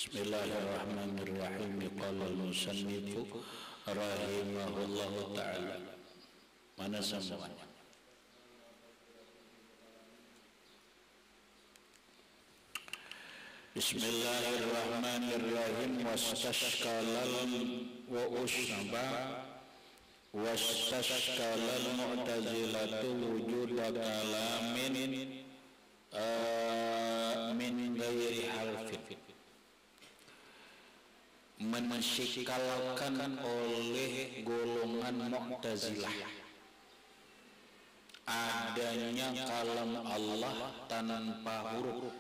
Bismillahirrahmanirrahim. Qala al-musannifu rahimahullahu ta'ala. Mana semuanya? Bismillahirrahmanirrahim. Wastashkalal wa usnaba wastashkalal mu'tazilatu wujuda kalamin min ghairi harfin. Mensikalkan oleh golongan Mu'tazilah adanya kalam Allah tanpa huruf.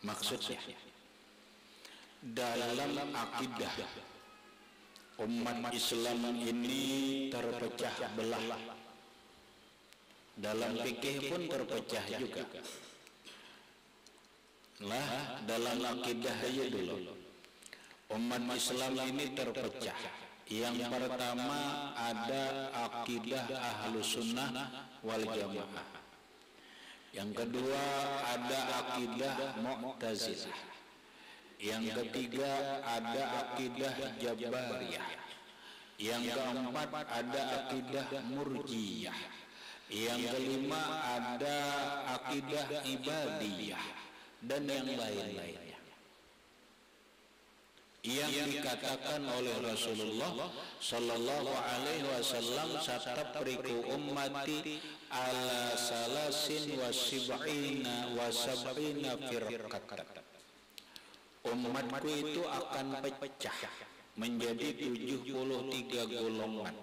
Maksudnya dalam akidah umat Islam ini terpecah belah, dalam fikih pun terpecah juga. Lah dalam akidah aja dulu umat Islam ini terpecah. Yang pertama ada akidah Ahlus Sunnah wal Jamaah. Yang kedua ada akidah Mu'tazilah. Yang ketiga ada akidah Jabariyah. Yang keempat ada akidah Murjiyah. Yang kelima ada akidah Ibadiyah dan yang lain-lainnya. Yang dikatakan oleh Rasulullah sallallahu alaihi wasallam, satapriku ummati ala salasin wa sab'ina firqatan. Umatku itu akan pecah menjadi 73 golongan.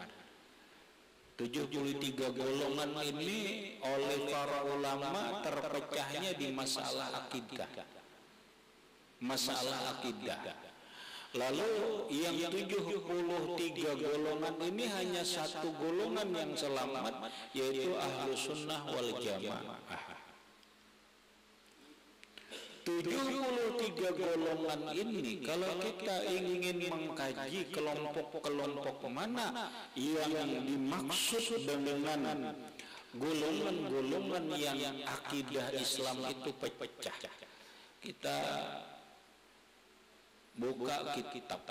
73 golongan ini oleh para ulama terpecahnya di masalah akidah. Masalah akidah. Lalu yang 73 golongan ini hanya satu golongan yang selamat, yaitu Ahlus Sunnah wal Jamaah. 73 golongan ini kalau kita ingin mengkaji kelompok-kelompok mana yang dimaksud dengan golongan-golongan yang akidah Islam itu pecah, kita buka kitab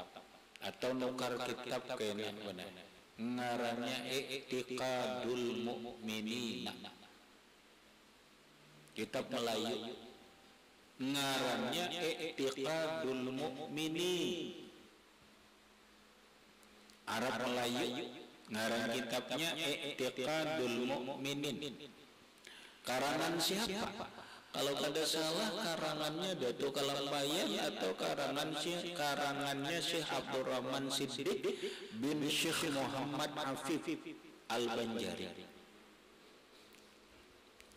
atau nukar kitab kayaknya benar, ngarannya I'tiqadul Mu'minin, kitab Melayu. Ngarannya I'tiqadul Mu'minin, Arab Melayu. Ngaran kitabnya I'tiqadul Mu'minin. Karangan siapa? Kalau kada salah karangannya Datuk Kalampayan atau karangannya Syekh Abdurrahman Siddiq bin Syekh Muhammad Afif Al-Banjari.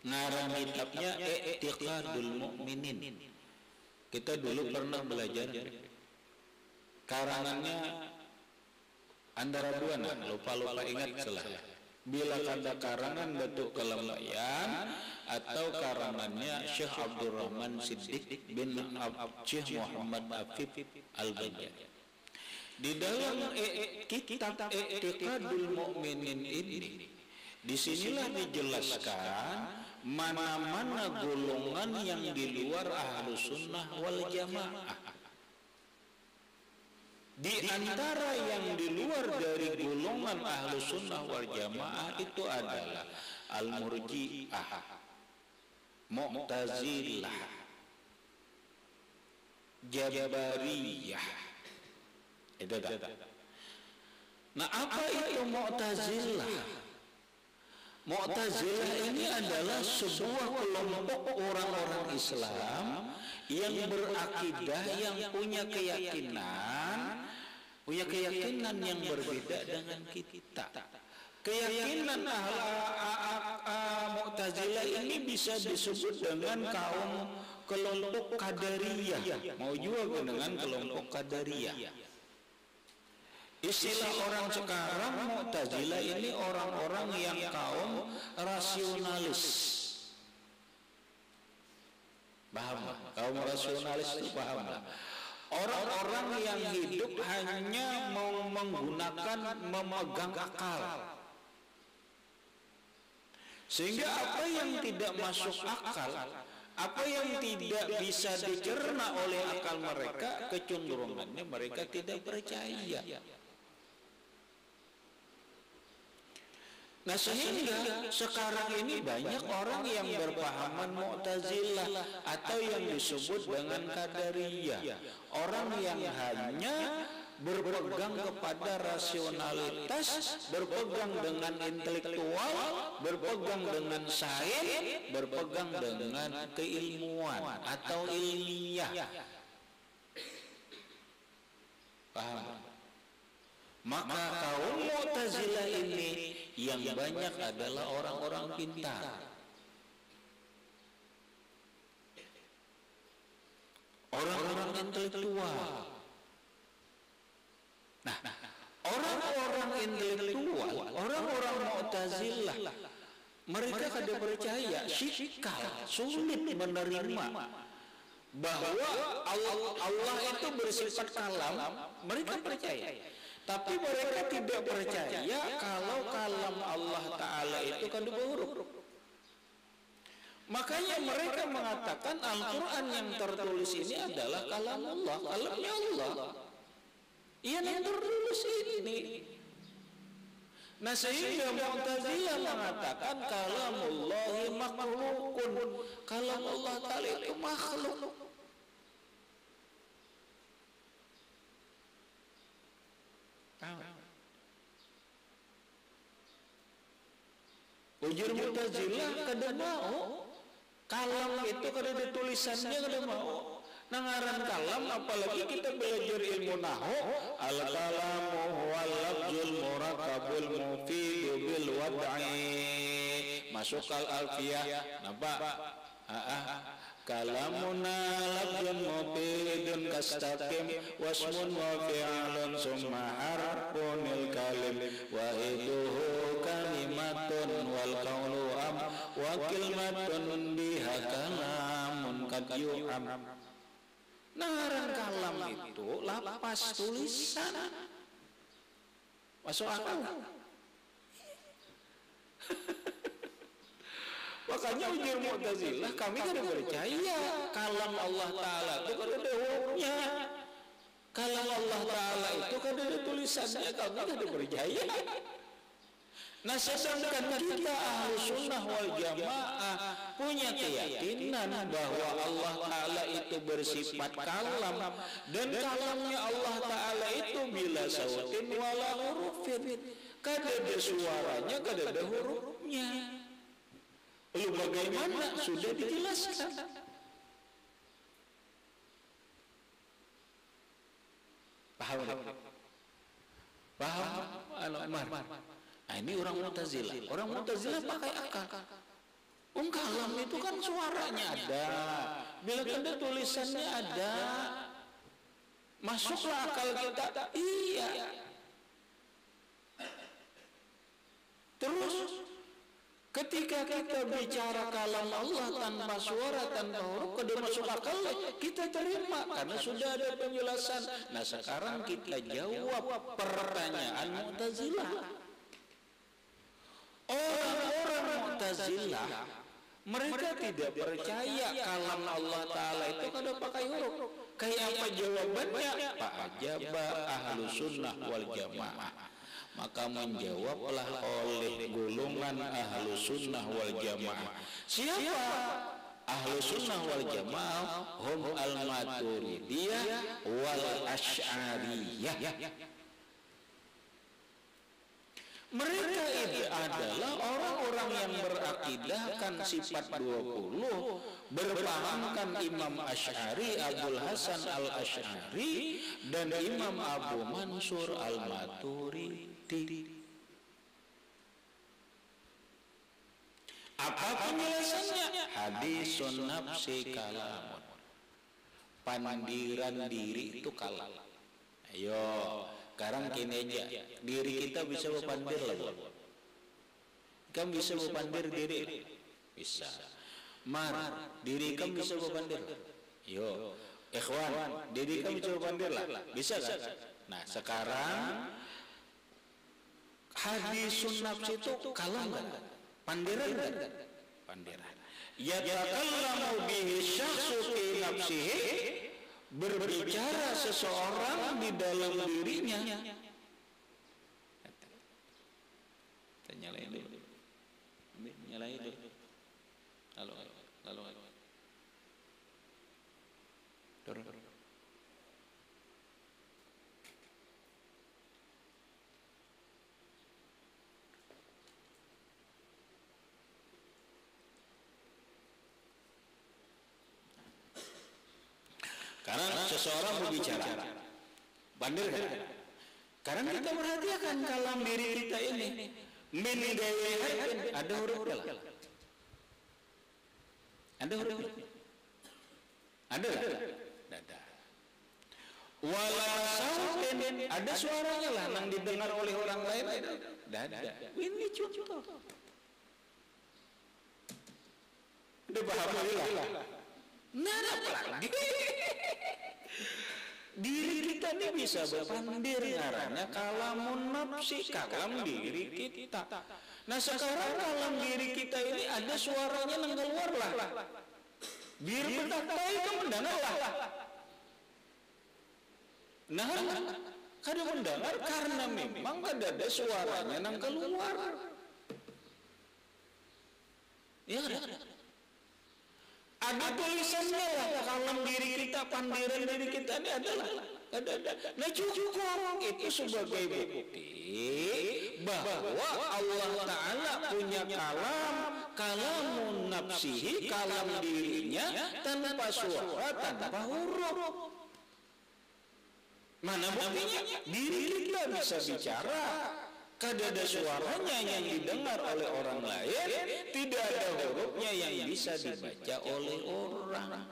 Ngarang kitabnya I'tiqadul Mu'minin. Kita dulu pernah belajar. Karangannya antara dua, lupa ingat salah. Bila ada karangan Datuk Kalampayan atau karangannya Syekh Abdurrahman Siddiq bin Syekh Muhammad Afif Al-Banjari. Di dalam kitab I'tiqadul Mu'minin ini, disinilah dijelaskan mana-mana golongan yang di luar Ahlus Sunnah wal Jamaah. Di antara yang di luar dari golongan Ahlus Sunnah wal Jamaah itu adalah Al-Murji'ah, Mu'tazilah, Jabariyah. Itu dah. Nah, apa itu Mu'tazilah? Mu'tazilah ini adalah sebuah kelompok orang-orang Islam yang berakidah, yang punya keyakinan yang berbeda dengan kita. Keyakinan Mu'tazilah ini bisa disebut dengan kelompok Qadariyah, mau juga dengan kelompok Qadariyah. Istilah orang sekarang Mu'tazilah ini orang-orang yang kaum rasionalis. Paham? Kaum rasionalis itu paham? Orang-orang yang hidup hanya mau memegang akal. Sehingga apa yang tidak masuk akal Apa yang tidak bisa dicerna oleh akal mereka, kecenderungannya mereka tidak percaya. Nah, sehingga sekarang ini banyak orang yang berpahaman Mu'tazilah atau yang disebut dengan Qadariyah. Orang yang hanya berpegang kepada rasionalitas, berpegang dengan intelektual, berpegang dengan sains, berpegang dengan keilmuan atau ilmiah. Paham? Maka kaum Mu'tazilah ini yang banyak adalah orang-orang pintar, orang-orang intelektual. Nah, orang-orang intelektual, orang-orang Mu'tazilah, mereka kada percaya, syikal, sulit menerima bahwa Allah itu bersifat kalam. Mereka percaya. Tapi mereka tidak percaya kalau kalam Allah Ta'ala itu kan berhuruf. Makanya mereka mengatakan Al-Quran yang tertulis ini adalah kalam Allah, kalamnya Allah. Yang tertulis ini. Nah, sehingga Mu'tazilah mengatakan kalamullahi makhlukun, kalam Allah Ta'ala itu makhluk. Ujur Mu'tazilah kada mau kalam itu kada ada tulisannya, kada mau. Nangaran kalam, apalagi kita belajar ilmu nahwu, al kalamu huwal lafzul murakkabul mufidu bil wad'i. Masuk al alfiyah, nampak? Kalamuna lafzun mufidun kastaqim wasmun wa fi'lun summa harfunil kalim wahiduhu kalimatun wal qawlu am wa kalimatun biha kalamun kad yu'am. Naran kalam itu lapas tulisan. Masuk akal? Makanya ujur Mu'tazilah, kami kan percaya kalam Allah Ta'ala itu kan ada hurufnya, kalam Allah Ta'ala itu kan ada tulisannya, kami kan percaya. Nah, sedangkan kita Ahlus Sunnah wal Jamaah punya keyakinan bahwa Allah Ta'ala itu bersifat kalam, dan kalamnya Allah Ta'ala itu bila sautin wala hurufin, kada ada suaranya, kada ada hurufnya. Lalu bagaimana? Sudah dijelaskan. Paham? Paham? Al-Umar. Nah, ini orang Mu'tazilah. Orang Mu'tazilah pakai akal. Kalam itu kan suaranya ada, bila ada tulisannya ada. Masuklah akal kita. Iya. Terus ketika kita bicara kalam Allah tanpa suara, tanpa huruf, kada masuk akal, kita terima karena sudah ada penjelasan. Nah, sekarang kita jawab pertanyaan Mu'tazilah. Orang-orang Mu'tazilah, mereka tidak percaya kalam Allah Ta'ala itu kada pakai huruf. Kayak apa jawabannya? Pak Ajaba Ahlus Sunnah wal Jamaah. Maka menjawablah oleh golongan Ahlus Sunnah wal Jamaah. Siapa Ahlus Sunnah wal Jamaah? Hum al-Maturidiyah wal Asy'ariyah. Mereka itu adalah orang-orang yang berakidahkan sifat 20, berpahamkan Imam Asy'ari Abul Hasan al-Asy'ari dan Imam Abu Mansur al-Maturidi. Apa penjelasannya? Hadisun nafsi kalamun. Pandiran diri itu kalam. Ayo, sekarang kini aja, diri kita bisa berpandir lah. Kamu bisa berpandir diri? Bisa. Diri kamu bisa berpandir? Yo, ikhwan, diri kamu bisa berpandir lah? Bisa kan? Nah, sekarang hadisun nafsi itu kalam kan? Pandiran kan? Pandiran. yatakallamu bihi syakhsu fi nafsihi, berbicara seseorang di dalam dirinya. Nyalain dulu. Nyalain dulu. Lalu. Turun. Karena seseorang berbicara, bandel kan? Karena kita perhatikan kalam diri kita ini, min gaya ada huruf lah. Ada huruf. Ada. Wala sautin, ada suaranya lah yang didengar oleh orang lain. Ada. Ini contoh. Udah paham lah. Nah, apalagi diri kita ini bisa berpandir ngarannya kalamun nafsi, kalam diri kita. Nah sekarang kalam diri kita ini ada suaranya yang keluar lah. Biar berkata itu mendengar lah. Nah, kada mendengar karena memang ada suaranya yang keluar. Ya ada. Ada tulisannya lah kalam diri kita, pandiran diri kita ini adalah ada. Nah cukup itu sebagai bukti bahwa Allah Ta'ala punya kalamun nafsihi, kalam dirinya tanpa suara, tanpa huruf. Mana buktinya? Diri kita bisa bicara, kada ada suaranya yang didengar oleh orang lain, tidak ada hurufnya yang bisa dibaca oleh orang.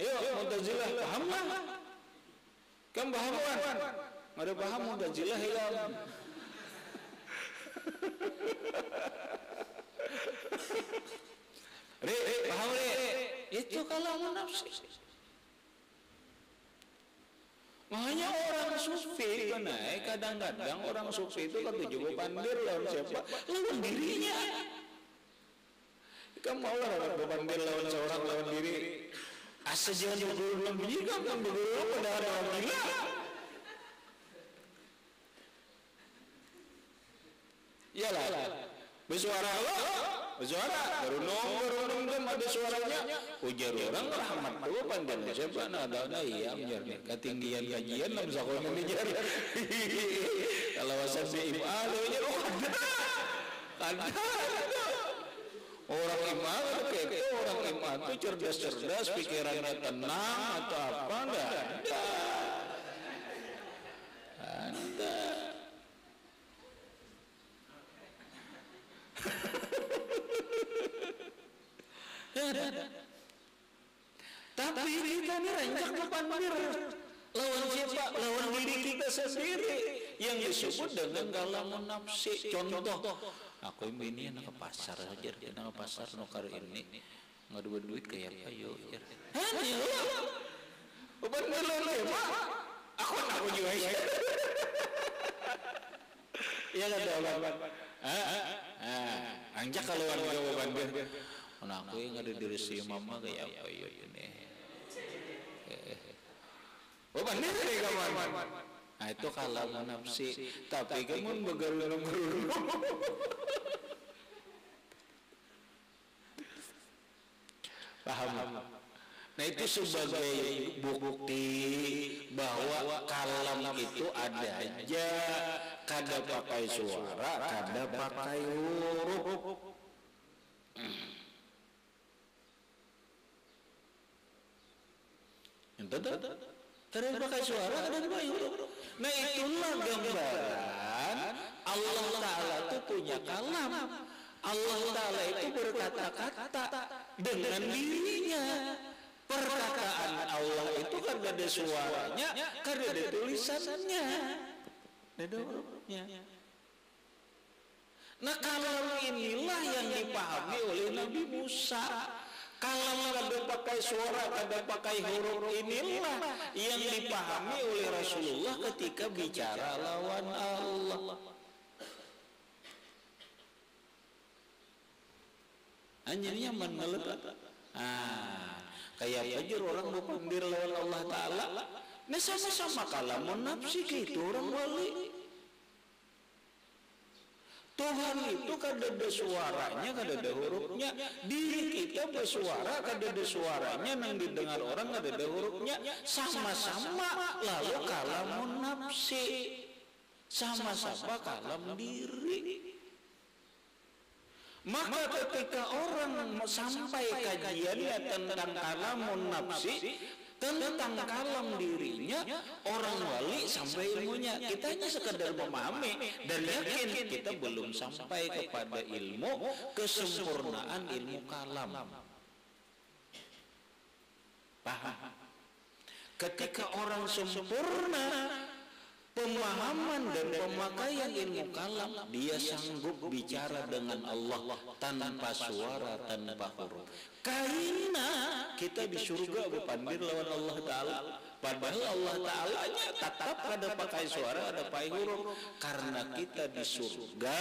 Ayo Mu'tazilah paham lah. Kan paham kan? Ada paham Mu'tazilah ya. Paham itu kalamun nafsi. Makanya orang sufi kan kadang-kadang orang sufi itu ketujuh pandir lawan siapa? Lawan dirinya. Kamu mau lah pandir lawan seorang lawan diri. Asal jangan berguru bunyi kamu berguru pada orang gila. Iyalah. Bersuara berunung ada suaranya. Ujar orang rahmat dua panjang siapa ada iya ujar ketinggian kajian enam sekolah mengejar. Kalau wasan si imal ujar ada. Orang imal itu orang imal itu cerdas pikirannya tenang atau apa enggak ada. Tapi kita ini rancak berpandir lawan siapa? Lawan diri kita sendiri yang disebut dengan kalamun nafsi. Contoh, aku ini anak ke pasar aja, anak ke pasar nukar ini nggak ada duit kayak ayo. Hanya beban belum ya, aku juga ya. Iya ada obat. Anjak kalau warga beban dia. Aku yang ada diri si mama kayak apa ini. Beban dia dari kamar. Nah itu kalamun nafsi. Tapi kamu bergeru-geru. Paham? Nah itu sebagai bukti bahwa kalam itu ada aja, kada pakai suara, kada pakai huruf. Kada pakai suara, kada pakai huruf. Nah itulah gambaran Allah Ta'ala itu punya kalam. Allah Ta'ala itu berkata-kata dengan dirinya. Perkataan Allah itu kan ada suaranya, kan ada tulisannya, ada hurufnya. Nah kalam inilah yang dipahami oleh Nabi Musa. Kalam kada pakai suara, kada pakai huruf inilah yang dipahami oleh Rasulullah ketika bicara lawan Allah. hanya menelet. Kayak aja orang berpandir lawan Allah Ta'ala. Nah sama-sama kalamun nafsi gitu orang wali. Tuhan itu kadada suaranya, kadada hurufnya. Diri kita bersuara, kadada suaranya, yang didengar orang kadada hurufnya. Sama-sama lalu kalamun nafsi, sama-sama kalam diri. Maka ketika orang sampai kajiannya tentang kalamun nafsi, tentang kalam dirinya, orang wali sampai ilmunya. Kita hanya sekedar memahami dan yakin kita belum sampai kepada ilmu kesempurnaan ilmu kalam. Paham? Ketika orang sempurna pemahaman dan pemakaian ilmu kalam, dia sanggup bicara dengan Allah tanpa suara, tanpa huruf. Karena kita di surga berpandir lawan Allah Ta'ala, padahal Allah Ta'alanya tetap ada pakai suara, ada pakai huruf. Karena kita di surga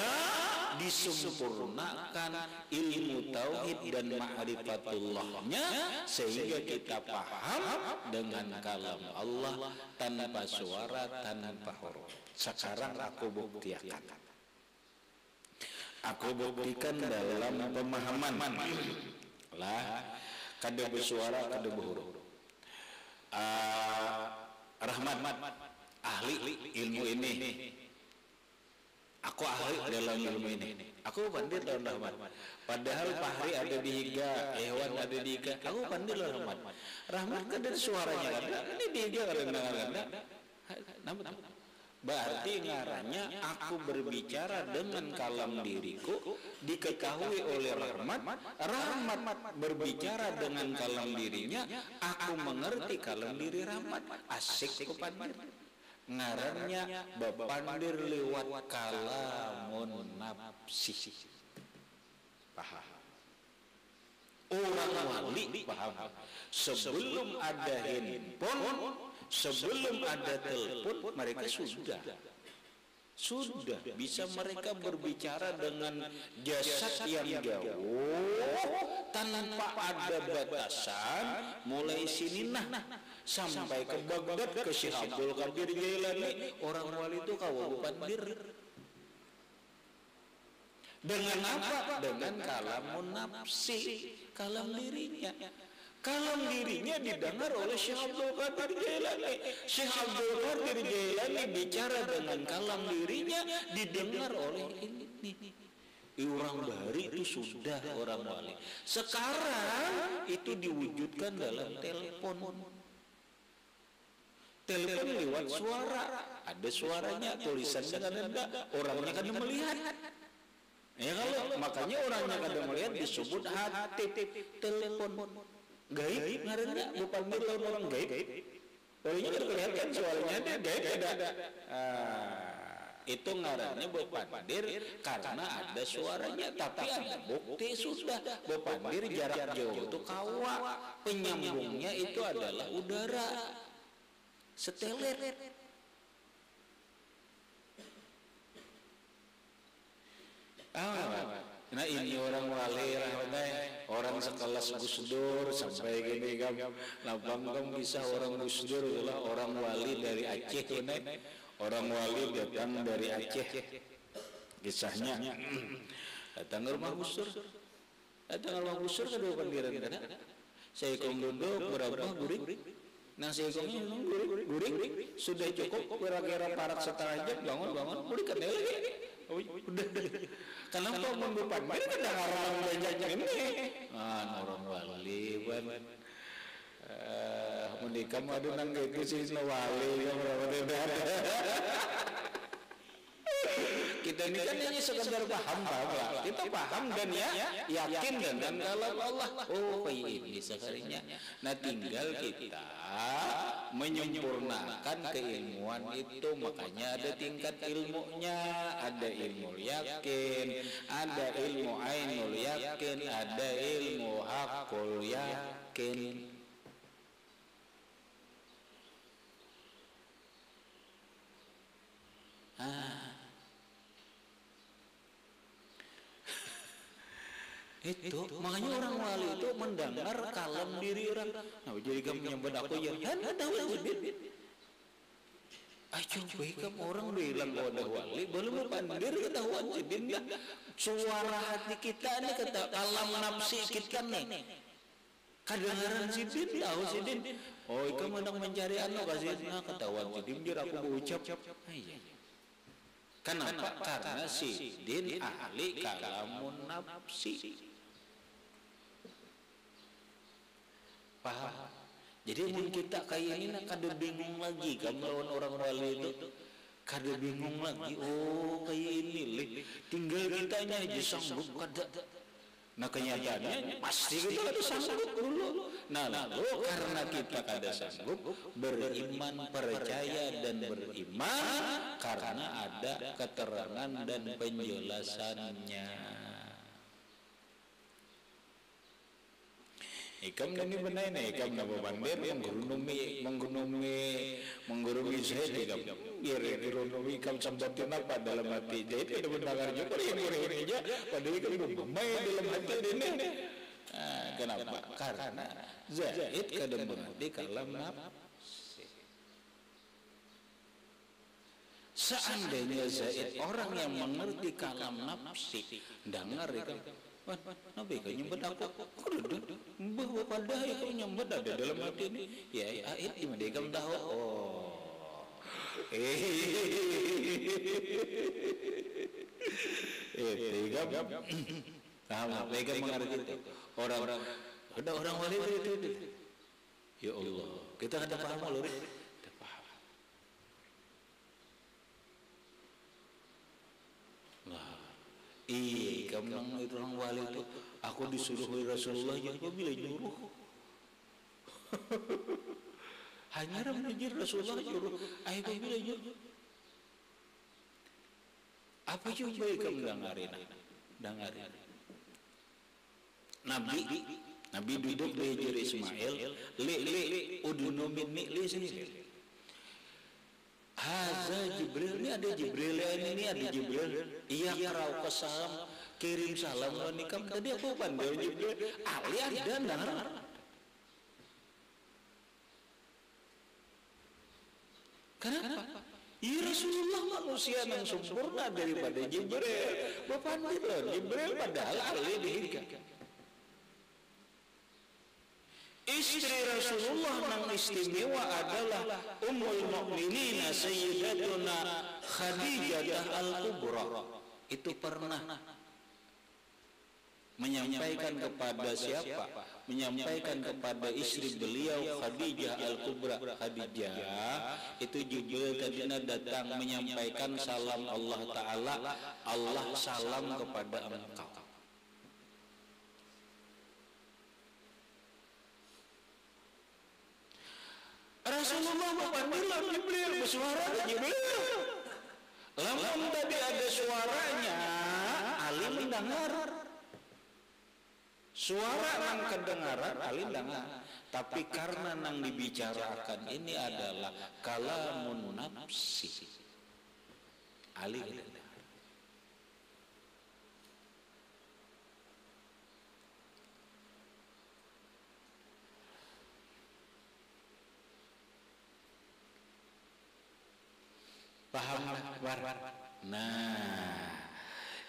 disempurnakan ilmu tauhid dan ma'rifatullahnya, sehingga kita paham dengan kalam Allah tanpa suara, tanpa huruf. Sekarang aku buktikan. Aku buktikan dalam pemahaman lah, kada bersuara, kada berhuruf. Rahmat ahli ilmu ini. Aku ahli dalam ilmu ini. Aku pandai dalam Rahmat. Padahal Fahri ada di Higa, Hewan ada di Higa. Aku pandai dalam Rahmat. Rahmat kada suaranya kada. Ini di Higa kada dengar. Nampak? Berarti ngarannya aku berbicara dengan kalam diriku, diketahui oleh Rahmat. Rahmat berbicara dengan kalam dirinya, aku mengerti kalam diri Rahmat. Asik kepandir. Ngarannya bepandir lewat kalamun nafsi. Paham? Orang wali paham. Sebelum ada handphone, sebelum ada telepon, mereka sudah bisa mereka berbicara dengan jasad yang jauh tanpa ada batasan, mulai sini sampai ke Baghdad, ke Syekh Abdul Qadir Jailani. Orang wali itu kawan pandir dengan apa? Dengan kalamun nafsi, kalam dirinya. Kalam dirinya didengar oleh Syekh Abdul Qadir Jailani. Syekh Abdul Qadir Jailani bicara dengan kalam dirinya, didengar oleh ini. Orang bari itu sudah orang wali. Sekarang itu diwujudkan dalam telepon. Telepon lewat suara. Ada suaranya, tulisannya kan ada, orangnya kan melihat. Ya kalau makanya orangnya kan melihat disebut hati telepon. Gaib ngarannya bupandir lawan orang gaib. Orangnya kan kelihatan suaranya ada gaib ada. Itu ngarannya bupandir karena ada suaranya, tapi ada bukti sudah. Bupandir jarak jauh itu kawa, penyambungnya itu adalah udara. Seteler. Nah ini orang wali orang sekelas Gus Dur sampai gini kan, lapang kamu bisa orang Gus Dur adalah orang wali dari Aceh, orang wali datang dari Aceh. Kisahnya datang ke rumah Gus Dur, kedua pandiran kada. Saya duduk berapa guring. Nah saya guring sudah cukup kira-kira parak setengah jam bangun guring kan lagi. Udah. Kenapa membuat ini kan orang banyak ini? Orang wali ban. Menikah mau ada nang gitu sih wali yang berapa ada. Kita ini kan hanya sekedar paham bahwa kita paham dan yakin dengan kalam Allah. Oh ini sekalinya. Nah tinggal kita menyempurnakan keilmuan itu. Makanya ada tingkat ilmunya, ada ilmu yakin, ada ilmu ainul yakin, ada ilmu hakul yakin. Itu makanya orang wali itu mendengar kalam diri orang. Nah, jadi kamu nyambut aku ya, ada wali. Ayo baik kamu orang bilang kau ada wali, belum pandir ketahuan sidin ya. Suara hati kita nih kata kalam nafsi kita nih. Kedengaran sidin tahu sidin. Oh, kamu hendak mencari anu kasih ketahuan sidin biar aku berucap. Iya. Kenapa? Karena sidin ahli kalamun nafsi. Paham? Jadi mungkin kita kayak ini nak kada bingung lagi kamu lawan orang wali itu kada bingung lagi. Oh kayak ini lih, tinggal kitanya aja sanggup kada. Nah kenyataannya pasti kita kada sanggup dulu. Nah lalu karena kita kada sanggup, beriman, percaya dan beriman karena ada keterangan dan penjelasannya. Ikam ini benar ini, ikam nama bandir menggunungi saya ikam. Gerunumi ikam sambatin apa dalam hati. Jadi tidak mendengar juga ini aja. Padahal ikam bermain dalam hati ini. Kenapa? Karena Zaid kadang mengerti kalam nafsi. Seandainya Zaid orang yang mengerti kalam nafsi, dengar ikam. Nabi kau nyembet aku, bahwa pada kau nyembet ada dalam hati ini. Ya, ayat ini mereka tahu. Oh, mereka tahu, mereka mengerti itu. Orang-orang, ada orang wali itu. Ya Allah, kita ada paham loh. Iya, kamu itu orang wali itu. Aku disuruh oleh Rasulullah yang bila nyuruh. Hanya menuju Rasulullah nyuruh. Ayo bila nyuruh. Apa yang baik kamu dengarin? Nabi duduk di hijr Ismail. Udunu minni sini. Haza Jibril, ini ada Jibril, ini ada Jibril. Iya karau kesam, kirim salam lo nikam. Tadi aku pandai Jibril. Ali ada nar. Kenapa? Ya Rasulullah manusia yang sempurna daripada Jibril. Bapak pandai Jibril padahal Ali dihingga. Istri Rasulullah yang istimewa adalah Ummul Mukminin Sayyidatuna Khadijah Al-Kubra. Itu pernah menyampaikan kepada siapa? Menyampaikan kepada istri beliau Khadijah Al-Kubra. Khadijah itu Jibril tadinya datang menyampaikan salam Allah Ta'ala. Allah salam kepada engkau. Rasulullah memanggil Jibril, bersuara Jibril. Lamun tadi ada suaranya, Ali mendengar. Suara nang kedengaran, Ali dengar. Tapi karena nang dibicarakan ini adalah kalamun nafsi, Ali dengar. Paham war. Nah,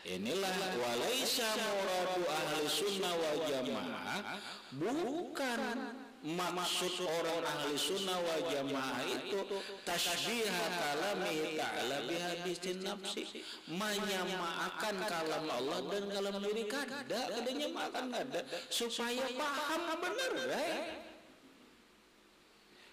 inilah walaisa muradu ahli sunnah wal jamaah, bukan maksud orang ahli sunnah wal jamaah itu tasbihah kalami ta'ala bihadisin nafsi, menyamakan kalam Allah dan kalam diri kada nyamakan kada supaya paham benar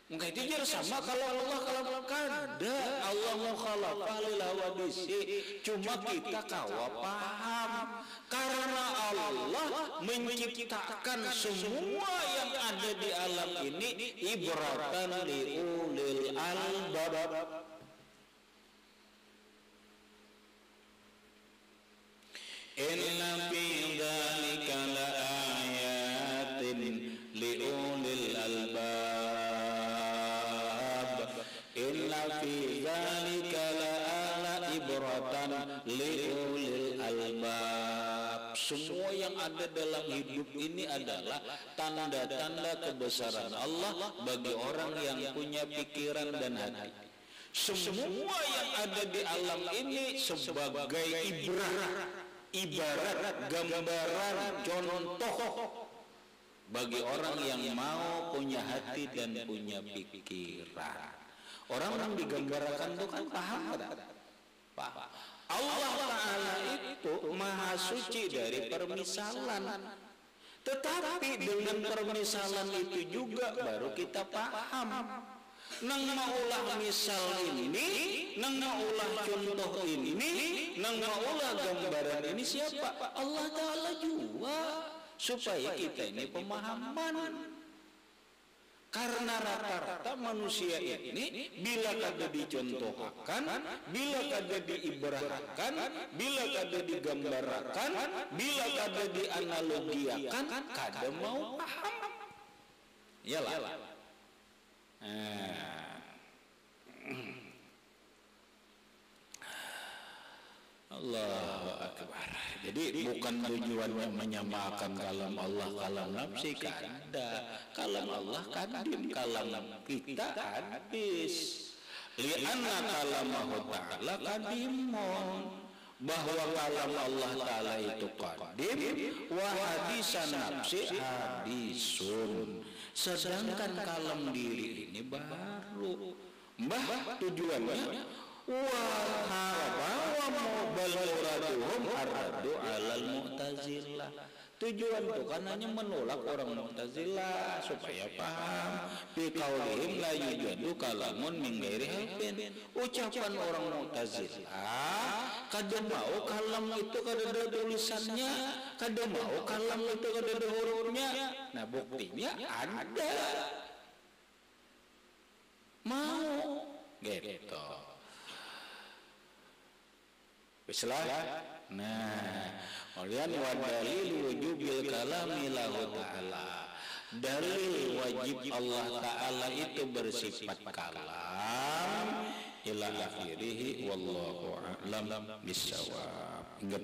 Mungkin itu sama kalau Allah kada Allah mukhalafah lil hawadisi, cuma kita kawa paham karena Allah menciptakan semua yang ada di alam ini ibratan liulil albab. Inna fi dzalika laayatin liulil albab. Inna fi dzalika la'ala ibratan liulil albab. semua yang ada dalam hidup ini adalah tanda-tanda kebesaran Allah bagi orang yang punya pikiran dan hati. Semua yang ada di alam ini sebagai ibarat gambaran contoh bagi orang yang mau punya hati dan punya pikiran. Orang yang digambarkan itu kan paham kan? Paham. Allah Ta'ala itu maha suci dari permisalan. Tetapi dengan permisalan itu juga baru kita paham. Nang maulah misal ini, nang maulah contoh ini, nang maulah gambaran ini siapa? Allah Ta'ala juga. Supaya kita ini pemahaman. Karena rata-rata manusia ini bila kada dicontohkan, bila kada diibaratkan, bila kada digambarkan, bila kada dianalogiakan, kada mau paham. Iyalah. Allahu Akbar. Jadi bukan tujuannya menyamakan kalam Allah kalam nafsi, kada. Kalam Allah kadim, kalam kita hadis. Lianna kalamahu ta'ala kadimun, bahwa kalam Allah Ta'ala itu kadim, wa hadisan nafsi hadisun. Sedangkan kalam diri ini baru. Tujuannya tujuan itu kan hanya menolak orang Mu'tazilah supaya paham. Fi qaulihim la yujadu kalamun min ghairi halfin. Ucapan orang Mu'tazilah kada mau kalam itu kada ada tulisannya, kada mau kalam itu kada ada hurufnya. Nah buktinya ada. Mau gitu. Bislah. Nah, kemudian wa dalil wujubil kalami lahu ta'ala. Dalil wajib Allah Ta'ala itu bersifat kalam ila akhirih wallahu a'lam bissawab. Hingga